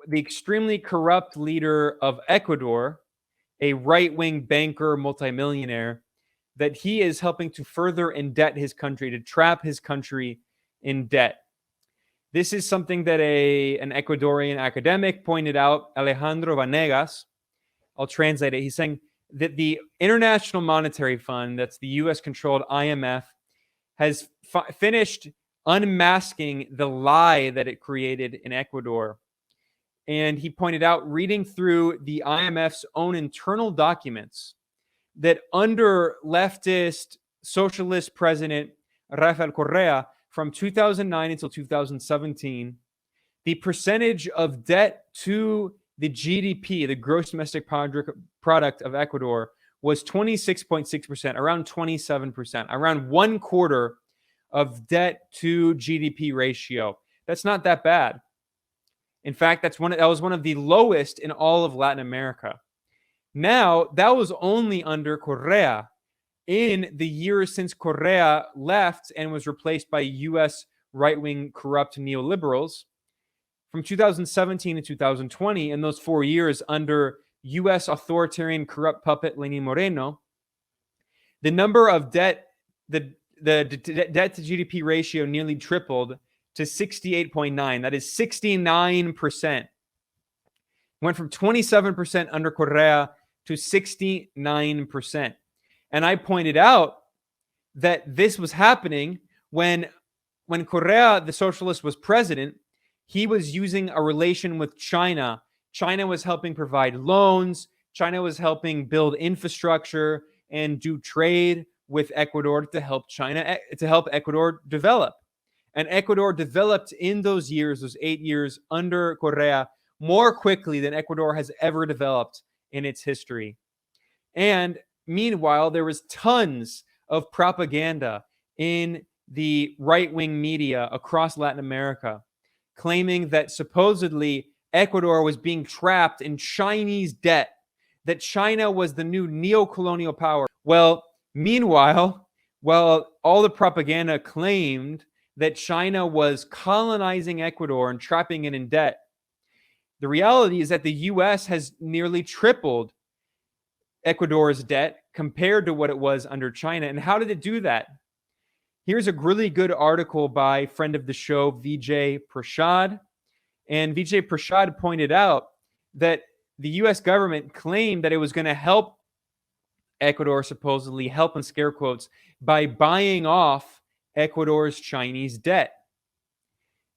the extremely corrupt leader of Ecuador, a right-wing banker, multimillionaire, that he is helping to further indebt his country, to trap his country in debt. This is something that an Ecuadorian academic pointed out, Alejandro Vanegas. I'll translate it. He's saying that the International Monetary Fund, that's the US-controlled IMF, has finished unmasking the lie that it created in Ecuador. And he pointed out, reading through the IMF's own internal documents, that under leftist socialist president Rafael Correa from 2009 until 2017, the percentage of debt to the GDP, the gross domestic product of Ecuador, was 26.6%, around 27%, around 1/4 of debt to GDP ratio. That's not that bad. In fact, that was one of the lowest in all of Latin America. Now, that was only under Correa. In the years since Correa left and was replaced by US right-wing corrupt neoliberals, from 2017 to 2020, in those 4 years under US authoritarian corrupt puppet Lenin Moreno, the number of debt, the debt to GDP ratio nearly tripled to 68.9. That is 69%. Went from 27% under Correa to 69%. And I pointed out that this was happening when Correa, the socialist, was president. He was using a relation with China. China was helping provide loans. China was helping build infrastructure and do trade with Ecuador to help Ecuador develop. And Ecuador developed in those years, those 8 years under Correa, more quickly than Ecuador has ever developed in its history. And meanwhile, there was tons of propaganda in the right-wing media across Latin America claiming that supposedly Ecuador was being trapped in Chinese debt, that China was the new neo-colonial power. Well, meanwhile, while all the propaganda claimed that China was colonizing Ecuador and trapping it in debt, the reality is that the US has nearly tripled Ecuador's debt compared to what it was under China. And how did it do that? Here's a really good article by friend of the show, Vijay Prashad. And Vijay Prashad pointed out that the US government claimed that it was going to help Ecuador, supposedly help in scare quotes, by buying off Ecuador's Chinese debt.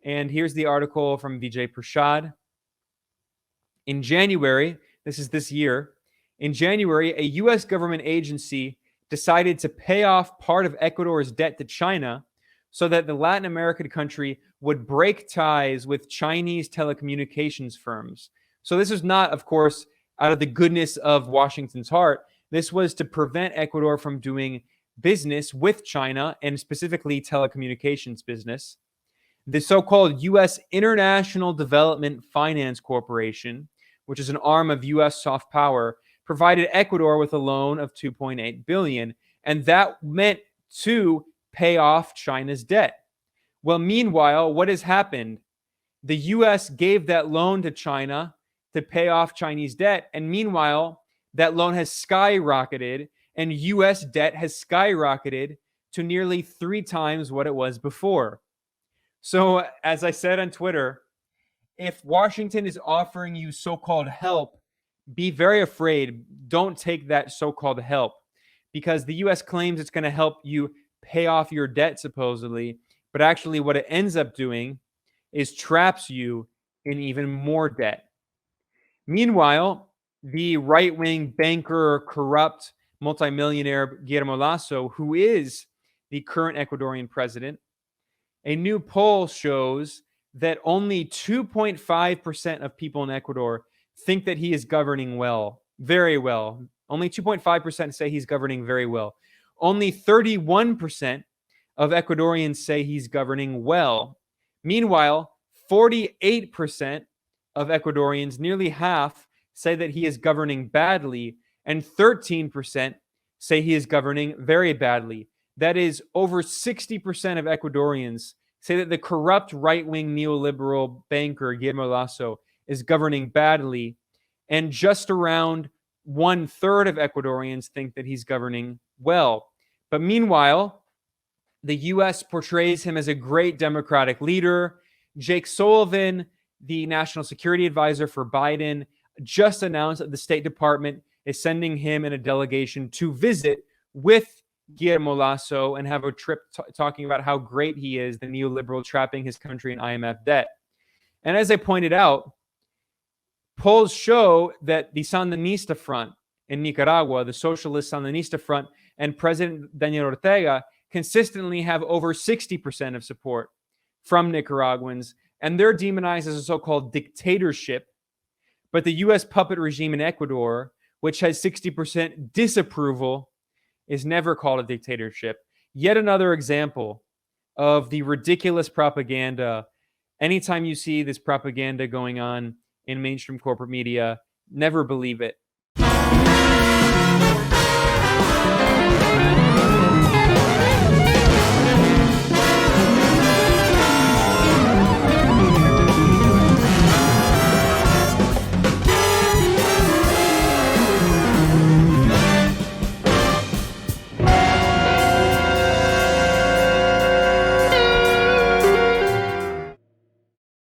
And here's the article from Vijay Prashad. In January, this is this year, in January, a US government agency decided to pay off part of Ecuador's debt to China so that the Latin American country would break ties with Chinese telecommunications firms. So this is not, of course, out of the goodness of Washington's heart. This was to prevent Ecuador from doing business with China, and specifically telecommunications business. The so-called U.S. International Development Finance Corporation, which is an arm of U.S. soft power, provided Ecuador with a loan of $2.8 billion, and that meant to pay off China's debt. Well, meanwhile, what has happened? The U.S. gave that loan to China to pay off Chinese debt, and meanwhile, that loan has skyrocketed, and U.S. debt has skyrocketed to nearly 3 times what it was before. So, as I said on Twitter, if Washington is offering you so-called help, be very afraid. Don't take that so-called help, because the U.S. claims it's going to help you pay off your debt, supposedly, but actually what it ends up doing is traps you in even more debt. Meanwhile, the right-wing banker, corrupt multimillionaire Guillermo Lasso, who is the current Ecuadorian president, a new poll shows that only 2.5% of people in Ecuador think that he is governing well, very well. Only 2.5% say he's governing very well. Only 31% of Ecuadorians say he's governing well. Meanwhile, 48% of Ecuadorians, nearly half, say that he is governing badly, and 13% say he is governing very badly. That is, over 60% of Ecuadorians say that the corrupt right-wing neoliberal banker Guillermo Lasso is governing badly, and just around 1/3 of Ecuadorians think that he's governing well. But meanwhile, the US portrays him as a great democratic leader. Jake Sullivan, the national security advisor for Biden, just announced that the State Department is sending him and a delegation to visit with Guillermo Lasso and have a trip talking about how great he is, the neoliberal trapping his country in IMF debt. And as I pointed out, polls show that the Sandinista front in Nicaragua, the socialist Sandinista front, and President Daniel Ortega consistently have over 60% of support from Nicaraguans, and they're demonized as a so-called dictatorship. But the US puppet regime in Ecuador, which has 60% disapproval, is never called a dictatorship. Yet another example of the ridiculous propaganda. Anytime you see this propaganda going on in mainstream corporate media, never believe it.